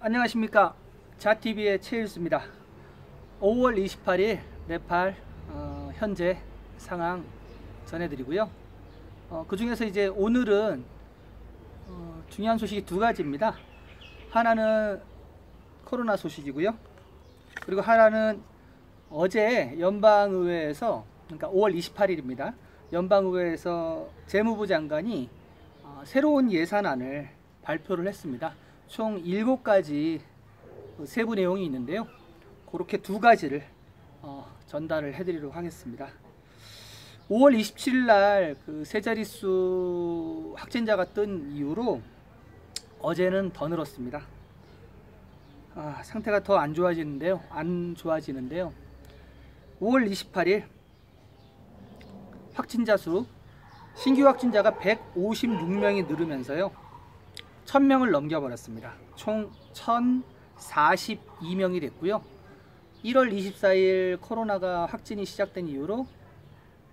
안녕하십니까, 자TV의 최일수입니다. 5월 28일 네팔 현재 상황 전해드리고요. 그 중에서 이제 오늘은 중요한 소식이 두 가지입니다. 하나는 코로나 소식이고요. 그리고 하나는 어제 연방의회에서, 그러니까 5월 28일입니다. 연방의회에서 재무부 장관이 새로운 예산안을 발표를 했습니다. 총 7가지 세부 내용이 있는데요. 그렇게 두 가지를 전달을 해드리도록 하겠습니다. 5월 27일 날 그 세 자릿수 확진자가 뜬 이후로 어제는 더 늘었습니다. 상태가 더 안 좋아지는데요. 5월 28일 확진자 수, 신규 확진자가 156명이 늘으면서요 1000명을 넘겨버렸습니다. 총 1042명이 됐고요. 1월 24일 코로나가 확진이 시작된 이후로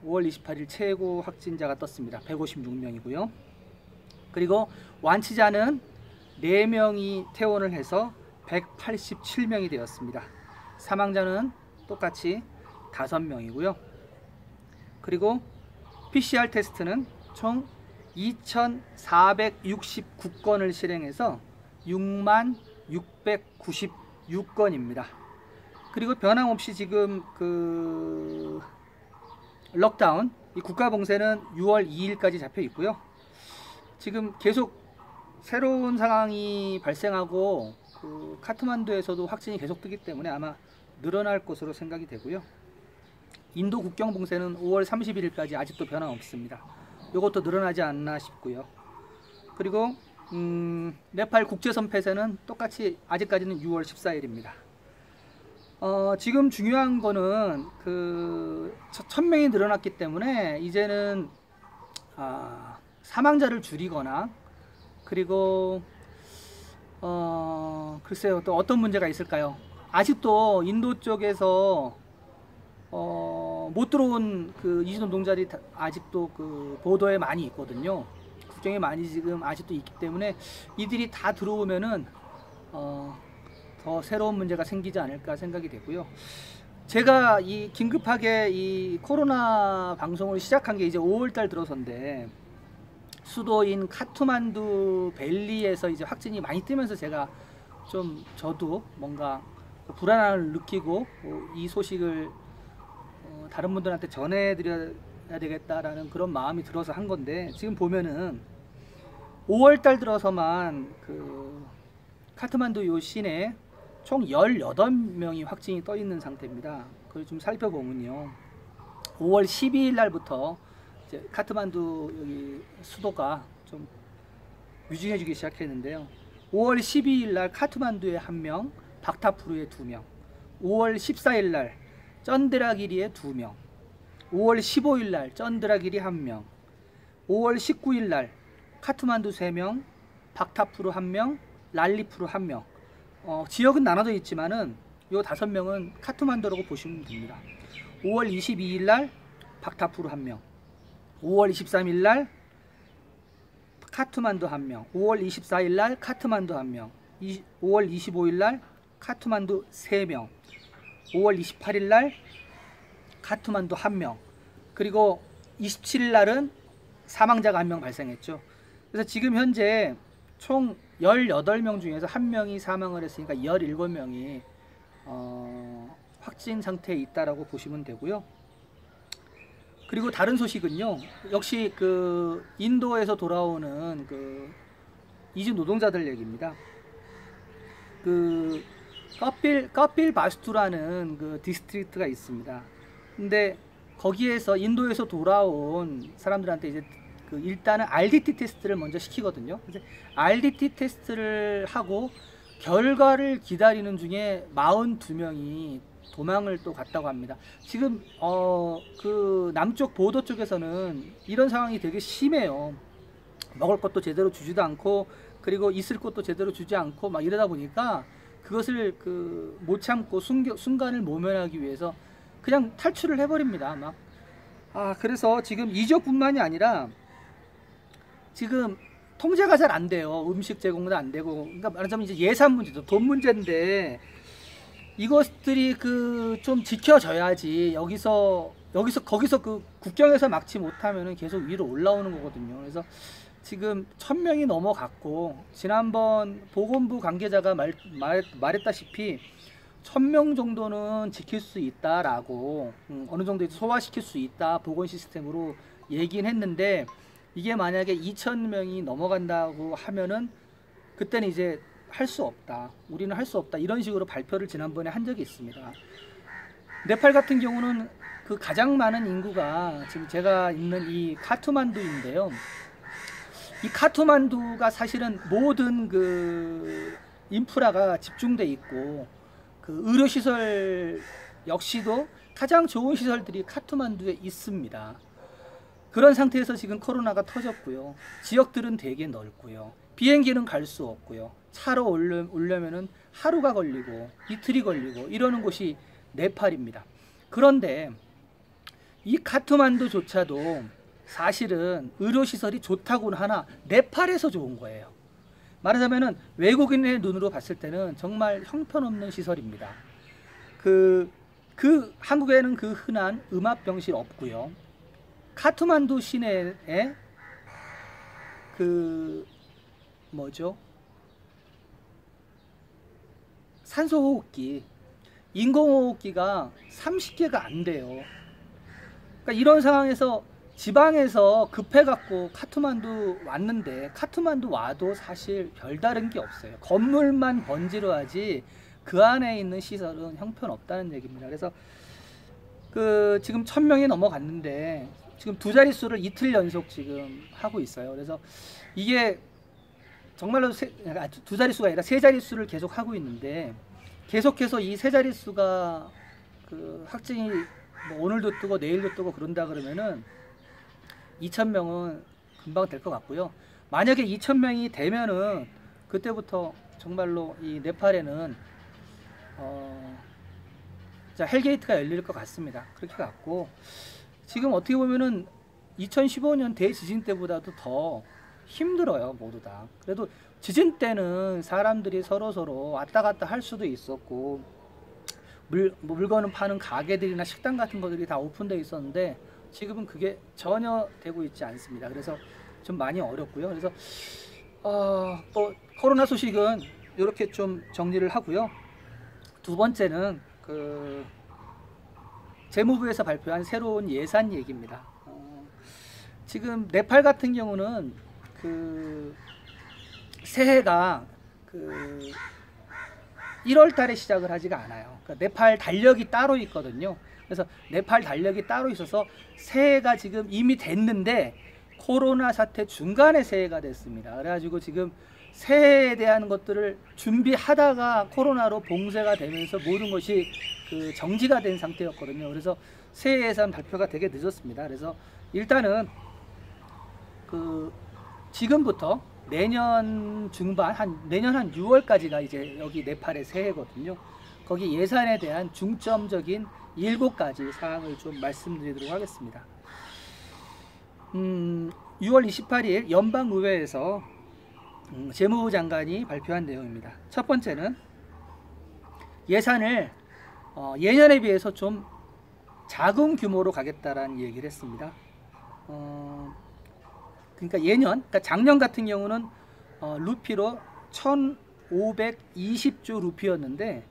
5월 28일 최고 확진자가 떴습니다. 156명이고요. 그리고 완치자는 4명이 퇴원을 해서 187명이 되었습니다. 사망자는 똑같이 5명이고요. 그리고 PCR 테스트는 총 2469건을 실행해서 6696건입니다. 그리고 변함없이 지금 그 록다운, 이 국가봉쇄는 6월 2일까지 잡혀 있고요. 지금 계속 새로운 상황이 발생하고 그 카트만두에서도 확진이 계속 뜨기 때문에 아마 늘어날 것으로 생각이 되고요. 인도 국경 봉쇄는 5월 31일까지 아직도 변함없습니다. 이것도 늘어나지 않나 싶고요. 그리고 네팔 국제선 폐쇄는 똑같이 아직까지는 6월 14일입니다. 지금 중요한 거는 그 1000명이 늘어났기 때문에 이제는 사망자를 줄이거나, 그리고 글쎄요, 또 어떤 문제가 있을까요? 아직도 인도 쪽에서 못 들어온 그 이주노동자들이 아직도 그 보도에 많이 있거든요. 국경에 많이 지금 아직도 있기 때문에 이들이 다 들어오면은 더 새로운 문제가 생기지 않을까 생각이 되고요. 제가 이 긴급하게 이 코로나 방송을 시작한 게 이제 5월달 들어서인데, 수도인 카트만두 밸리에서 이제 확진이 많이 뜨면서 제가 좀 저도 뭔가 불안함을 느끼고 이 소식을 다른 분들한테 전해드려야 되겠다라는 그런 마음이 들어서 한 건데, 지금 보면은 5월달 들어서만 그 카트만두 요 시내 총 18명이 확진이 떠 있는 상태입니다. 그걸 좀 살펴보면요, 5월 12일 날부터 이제 카트만두 여기 수도가 좀 유증해주기 시작했는데요. 5월 12일 날 카트만두에 1명, 박타푸르에 2명, 5월 14일 날 쩐드라기리에 2명, 5월 15일 날 쩐드라기리 1명, 5월 19일 날 카트만두 3명, 박타푸르 1명, 랄리푸르 1명. 지역은 나눠져 있지만은 요 5명은 카트만두라고 보시면 됩니다. 5월 22일 날 박타푸르 1명, 5월 23일 날 카트만두 1명, 5월 24일 날 카트만두 1명, 5월 25일 날 카트만두 3명, 5월 28일 날 카트만두 1명, 그리고 27일 날은 사망자가 1명 발생했죠. 그래서 지금 현재 총 18명 중에서 1명이 사망을 했으니까 17명이 확진 상태에 있다라고 보시면 되고요. 그리고 다른 소식은요, 역시 그 인도에서 돌아오는 그 이주 노동자들 얘기입니다. 그 커필 바스투라는 그 디스트릭트가 있습니다. 근데 거기에서 인도에서 돌아온 사람들한테 이제 그 일단은 RDT 테스트를 먼저 시키거든요. 그래서 RDT 테스트를 하고 결과를 기다리는 중에 42명이 도망을 또 갔다고 합니다. 지금 그 남쪽 보도 쪽에서는 이런 상황이 되게 심해요. 먹을 것도 제대로 주지도 않고, 그리고 있을 것도 제대로 주지 않고 막 이러다 보니까 그것을 그 못 참고 순간을 모면하기 위해서 그냥 탈출을 해버립니다. 그래서 지금 이 지역뿐만이 아니라 지금 통제가 잘 안 돼요. 음식 제공도 안 되고. 그러니까 말하자면 이제 예산 문제죠. 돈 문제인데 이것들이 그 좀 지켜져야지 거기서 그 국경에서 막지 못하면은 계속 위로 올라오는 거거든요. 그래서 지금 1000명이 넘어갔고 지난번 보건부 관계자가 말했다시피 1000명 정도는 지킬 수 있다라고 어느 정도 소화시킬 수 있다 보건 시스템으로 얘기는 했는데 이게 만약에 2000명이 넘어간다고 하면은 그때는 이제 할 수 없다. 우리는 할 수 없다. 이런 식으로 발표를 지난번에 한 적이 있습니다. 네팔 같은 경우는 그 가장 많은 인구가 지금 제가 있는 이 카트만두인데요. 이 카트만두가 사실은 모든 그 인프라가 집중돼 있고 그 의료시설 역시도 가장 좋은 시설들이 카트만두에 있습니다. 그런 상태에서 지금 코로나가 터졌고요. 지역들은 되게 넓고요. 비행기는 갈 수 없고요. 차로 오려면은 하루가 걸리고 이틀이 걸리고 이러는 곳이 네팔입니다. 그런데 이 카트만두조차도 사실은 의료시설이 좋다고는 하나 네팔에서 좋은 거예요. 말하자면은 외국인의 눈으로 봤을 때는 정말 형편없는 시설입니다. 그 한국에는 그 흔한 음압병실 없고요. 카트만두 시내에 그 뭐죠? 산소호흡기, 인공호흡기가 30개가 안 돼요. 그러니까 이런 상황에서 지방에서 급해갖고 카트만두 왔는데 카트만두 와도 사실 별다른 게 없어요. 건물만 번지르하지 그 안에 있는 시설은 형편없다는 얘기입니다. 그래서 그 지금 1000명이 넘어갔는데 지금 두 자릿수를 이틀 연속 지금 하고 있어요. 그래서 이게 정말로 두 자릿수가 아니라 세 자릿수를 계속 하고 있는데 계속해서 이 세 자릿수가 그 확진이 뭐 오늘도 뜨고 내일도 뜨고 그런다 그러면은 2000명은 금방 될 것 같고요. 만약에 2000명이 되면은 그때부터 정말로 이 네팔에는 헬게이트가 열릴 것 같습니다. 그렇게 같고 지금 어떻게 보면은 2015년 대지진 때보다도 더 힘들어요. 모두 다. 그래도 지진 때는 사람들이 서로 왔다 갔다 할 수도 있었고 물건을 파는 가게들이나 식당 같은 것들이 다 오픈되어 있었는데 지금은 그게 전혀 되고 있지 않습니다. 그래서 좀 많이 어렵고요. 그래서 또 코로나 소식은 이렇게 좀 정리를 하고요. 두 번째는 그 재무부에서 발표한 새로운 예산 얘기입니다. 지금 네팔 같은 경우는 그 새해가 그 1월 달에 시작을 하지가 않아요. 그러니까 네팔 달력이 따로 있거든요. 그래서 네팔 달력이 따로 있어서 새해가 지금 이미 됐는데 코로나 사태 중간에 새해가 됐습니다. 그래가지고 지금 새해에 대한 것들을 준비하다가 코로나로 봉쇄가 되면서 모든 것이 그 정지가 된 상태였거든요. 그래서 새해 예산 발표가 되게 늦었습니다. 그래서 일단은 그 지금부터 내년 중반 내년 한 6월까지가 이제 여기 네팔의 새해거든요. 거기 예산에 대한 중점적인 7가지 사항을 좀 말씀드리도록 하겠습니다. 6월 28일 연방의회에서 재무부 장관이 발표한 내용입니다. 첫 번째는 예산을 예년에 비해서 좀 작은 규모로 가겠다라는 얘기를 했습니다. 그러니까 작년 같은 경우는 루피로 1520조 루피였는데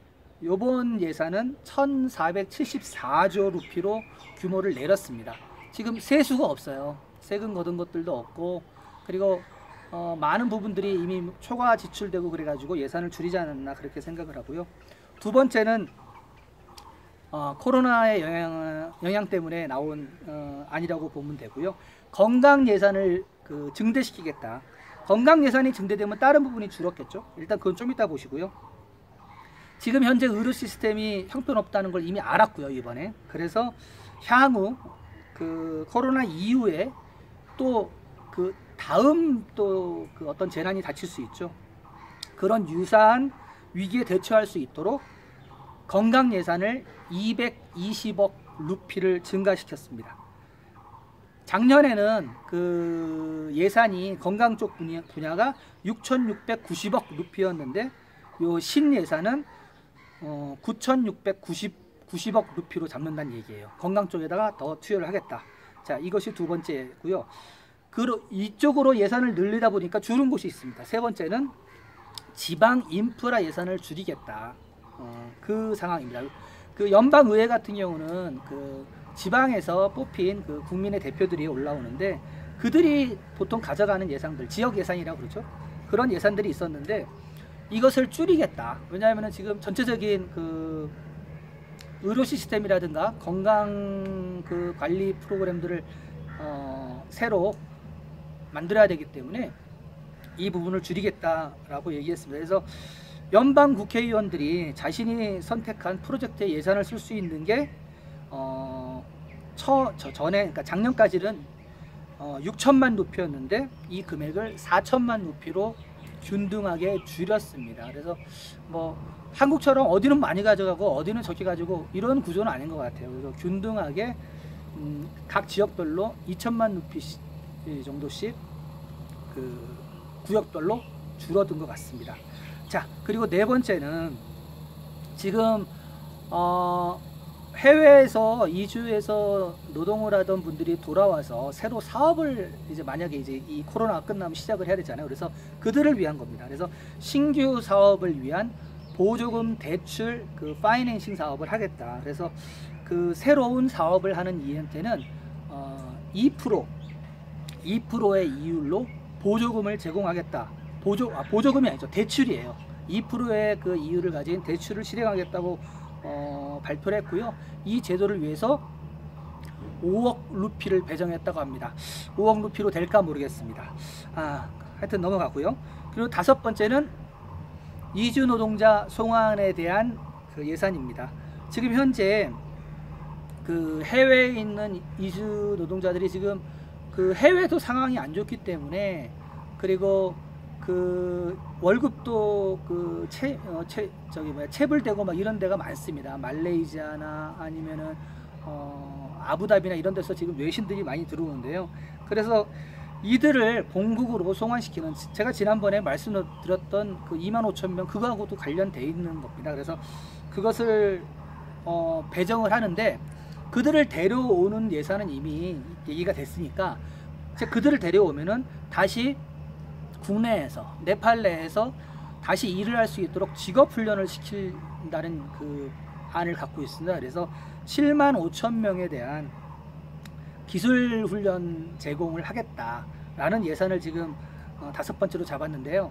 이번 예산은 1474조 루피로 규모를 내렸습니다. 지금 세수가 없어요. 세금 거둔 것들도 없고 그리고 많은 부분들이 이미 초과 지출되고 그래가지고 예산을 줄이지 않았나 그렇게 생각을 하고요. 두 번째는 코로나의 영향 때문에 나온 안이라고 보면 되고요. 건강 예산을 증대시키겠다. 건강 예산이 증대되면 다른 부분이 줄었겠죠. 일단 그건 좀 이따 보시고요. 지금 현재 의료 시스템이 형편없다는 걸 이미 알았고요, 이번에. 그래서 향후 그 코로나 이후에 또 그 다음 또 그 어떤 재난이 닥칠 수 있죠. 그런 유사한 위기에 대처할 수 있도록 건강 예산을 220억 루피를 증가시켰습니다. 작년에는 그 예산이 건강 쪽 분야가 6,690억 루피였는데 요 신예산은 9,690억 루피로 잡는다는 얘기예요. 건강 쪽에다가 더 투여를 하겠다. 자, 이것이 두 번째고요. 이쪽으로 예산을 늘리다 보니까 줄은 곳이 있습니다. 세 번째는 지방 인프라 예산을 줄이겠다. 그 상황입니다. 그 연방의회 같은 경우는 그 지방에서 뽑힌 그 국민의 대표들이 올라오는데 그들이 보통 가져가는 예산들, 지역 예산이라고 그러죠. 그런 예산들이 있었는데 이것을 줄이겠다. 왜냐하면 지금 전체적인 그 의료 시스템이라든가 건강 그 관리 프로그램들을 새로 만들어야 되기 때문에 이 부분을 줄이겠다라고 얘기했습니다. 그래서 연방 국회의원들이 자신이 선택한 프로젝트에 예산을 쓸 수 있는 게 전에 그러니까 작년까지는 6천만 루피였는데 이 금액을 4천만 루피로 균등하게 줄였습니다. 그래서 뭐 한국처럼 어디는 많이 가져가고 어디는 적게 가지고 이런 구조는 아닌 것 같아요. 그래서 균등하게 각 지역별로 2천만 루피 정도씩 그 구역별로 줄어든 것 같습니다. 자, 그리고 네 번째는 지금 해외에서 이주해서 노동을 하던 분들이 돌아와서 새로 사업을 이제 만약에 이제 이 코로나가 끝나면 시작을 해야 되잖아요. 그래서 그들을 위한 겁니다. 그래서 신규 사업을 위한 보조금 대출 그 파이낸싱 사업을 하겠다. 그래서 그 새로운 사업을 하는 이한테는 2%의 이율로 보조금을 제공하겠다. 보조금이 아니죠. 대출이에요. 2%의 그 이율을 가진 대출을 실행하겠다고 발표를 했고요. 이 제도를 위해서 5억 루피를 배정했다고 합니다. 5억 루피로 될까 모르겠습니다. 하여튼 넘어가고요. 그리고 다섯 번째는 이주 노동자 송환에 대한 그 예산입니다. 지금 현재 그 해외에 있는 이주 노동자들이 지금 그 해외도 상황이 안 좋기 때문에 그리고 그 월급도 그 체불되고 막 이런 데가 많습니다. 말레이시아나 아니면은 아부다비나 이런 데서 지금 외신들이 많이 들어오는데요. 그래서 이들을 본국으로 송환시키는, 제가 지난번에 말씀드렸던 그 25,000명 그거하고도 관련돼 있는 겁니다. 그래서 그것을 배정을 하는데 그들을 데려오는 예산은 이미 얘기가 됐으니까 그들을 데려오면은 다시 국내에서 네팔 내에서 다시 일을 할 수 있도록 직업훈련을 시킨다는 그 안을 갖고 있습니다. 그래서 75,000명에 대한 기술훈련 제공을 하겠다라는 예산을 지금 다섯 번째로 잡았는데요.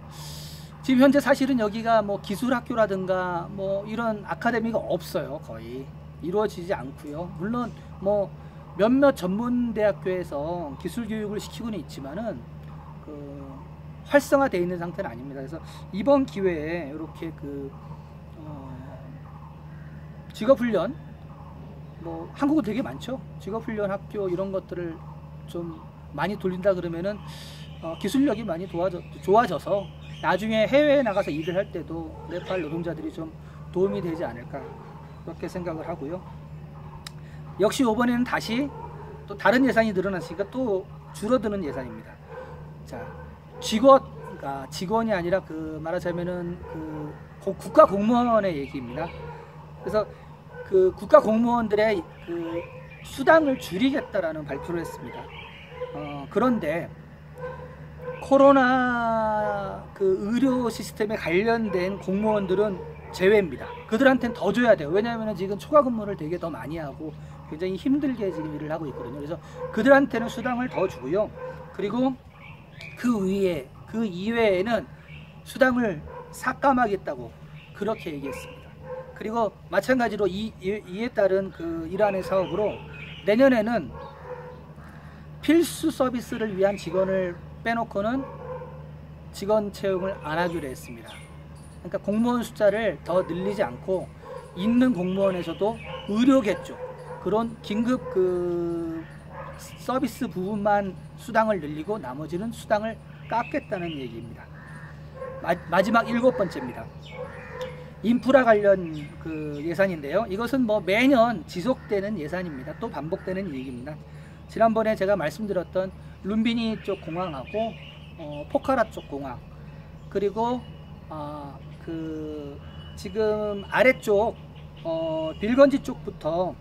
지금 현재 사실은 여기가 뭐 기술학교라든가 뭐 이런 아카데미가 없어요. 거의 이루어지지 않고요. 물론 뭐 몇몇 전문대학교에서 기술교육을 시키고는 있지만은 그 활성화되어 있는 상태는 아닙니다. 그래서 이번 기회에 이렇게 그 직업훈련, 뭐 한국은 되게 많죠. 직업훈련 학교 이런 것들을 좀 많이 돌린다 그러면은 기술력이 많이 좋아져서 나중에 해외에 나가서 일을 할 때도 네팔 노동자들이 좀 도움이 되지 않을까 그렇게 생각을 하고요. 역시 이번에는 다시 또 다른 예산이 늘어났으니까 또 줄어드는 예산입니다. 자, 그러니까 직원이 아니라 그 말하자면은 그 국가 공무원의 얘기입니다. 그래서 그 국가 공무원들의 그 수당을 줄이겠다라는 발표를 했습니다. 그런데 코로나 그 의료 시스템에 관련된 공무원들은 제외입니다. 그들한테는 더 줘야 돼요. 왜냐하면 지금 초과 근무를 되게 더 많이 하고 굉장히 힘들게 지금 일을 하고 있거든요. 그래서 그들한테는 수당을 더 주고요. 그리고 그 이외에는 수당을 삭감하겠다고 그렇게 얘기했습니다. 그리고 마찬가지로 이에 따른 그 이란의 사업으로 내년에는 필수 서비스를 위한 직원을 빼놓고는 직원 채용을 안 하기로 했습니다. 그러니까 공무원 숫자를 더 늘리지 않고 있는 공무원에서도 의료계 쪽 그런 긴급 그 서비스 부분만 수당을 늘리고 나머지는 수당을 깎겠다는 얘기입니다. 마지막 일곱 번째입니다. 인프라 관련 그 예산인데요. 이것은 뭐 매년 지속되는 예산입니다. 또 반복되는 얘기입니다. 지난번에 제가 말씀드렸던 룸비니 쪽 공항하고 포카라 쪽 공항, 그리고 그 지금 아래쪽 빌건지 쪽부터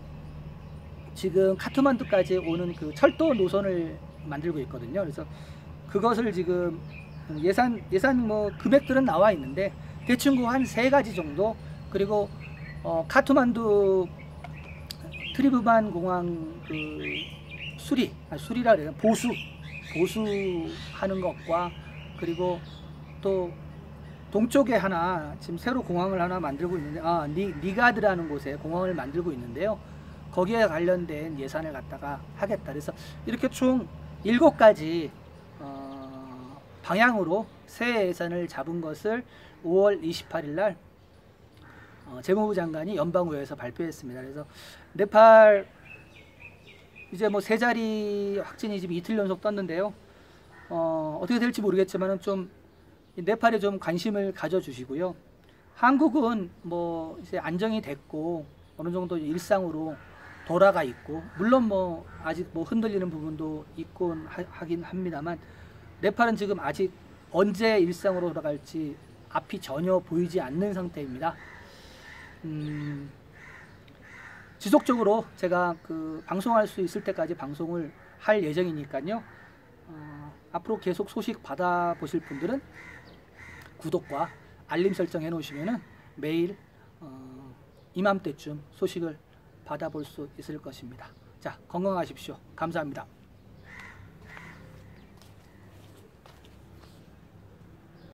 지금 카트만두까지 오는 그 철도 노선을 만들고 있거든요. 그래서 그것을 지금 예산 뭐 금액들은 나와 있는데 대충 한 3가지 정도, 그리고 카트만두 트리브만 공항 그 수리라 그래요. 보수하는 것과, 그리고 또 동쪽에 하나 지금 새로 공항을 하나 만들고 있는데 니가드라는 곳에 공항을 만들고 있는데요. 거기에 관련된 예산을 갖다가 하겠다. 그래서 이렇게 총 7가지 방향으로 새 예산을 잡은 것을 5월 28일 날 재무부 장관이 연방의회에서 발표했습니다. 그래서 네팔 이제 뭐 3자리 확진이 지금 이틀 연속 떴는데요. 어떻게 될지 모르겠지만은 좀 네팔에 좀 관심을 가져주시고요. 한국은 뭐 이제 안정이 됐고 어느 정도 일상으로 돌아가 있고, 물론 뭐 아직 뭐 흔들리는 부분도 있곤 하긴 합니다만, 네팔은 지금 아직 언제 일상으로 돌아갈지 앞이 전혀 보이지 않는 상태입니다. 지속적으로 제가 그 방송할 수 있을 때까지 방송을 할 예정이니까요. 앞으로 계속 소식 받아보실 분들은 구독과 알림 설정 해 놓으시면은 매일 이맘때쯤 소식을 받아볼 수 있을 것입니다. 자, 건강하십시오. 감사합니다.